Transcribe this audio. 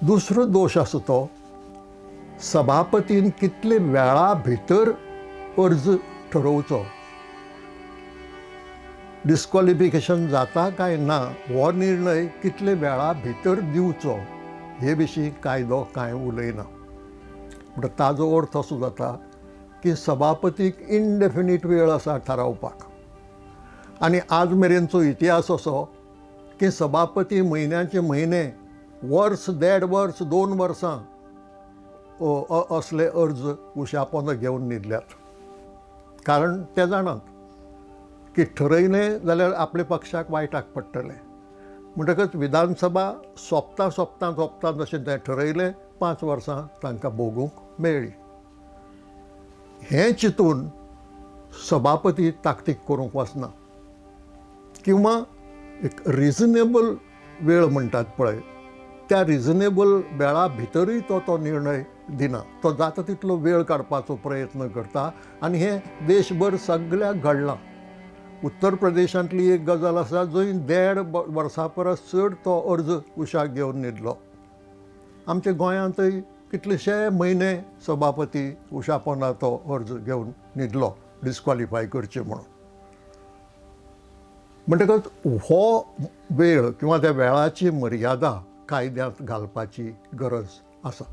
दुसरो दोश आसा तो सभापतीन कितले वेळा भितर अर्ज ठरोवचो, डिस्क्वॉलिफिकेशन जाता काय ना हो निर्णय कितले वेळा भितर दिवचो हे विशीं कायदो कांय उलयना. म्हणटा ताजो अर्थ असो जाता की सभापतीक इनडेफिनीट वेळ आसा थारावपाक. आनी आज मेरेनचो इतिहास असो की सभापती म्हयन्याचे म्हयने, वर्स देड वर्स 2 वर्सां असले अर्ज उशापोंद घेवन न्हिदल्यात. कारण ते जाणात की ठरयलें जाल्यार आपल्या पक्षाक वायटाक पडटलें. म्हणटकच विधानसभा सोंपता जशें तें ठरयलें 5 वर्सां तांकां भोगूंक मेळ्ळी. हें चिंतून सभापती ताकतीक करूंक वचना किंवा एक रिजनेबल वेळ म्हणटात पळय त्या रिजनेबल वेळा भितरूय तो निर्णय दिना. तो जाता तितलो वेळ काडपाचो प्रयत्न करता आनी हें देशभर सगळ्याक घडलां. उत्तर प्रदेशांतली एक गजाल आसा जंय 1.5 वर्सां परस चड तो अर्ज उशाक घेवन न्हिदलो. आमच्या गोंयांतय कितलेशे म्हयने सभापती उशापोंदा तो अर्ज घेवन न्हिदलो डिस्क्वॉलिफाय करचे म्हणून. म्हणटकच हो वेळ किंवा त्या वेळाची मर्यादा कायद्यांत घालपाची गरज आसा.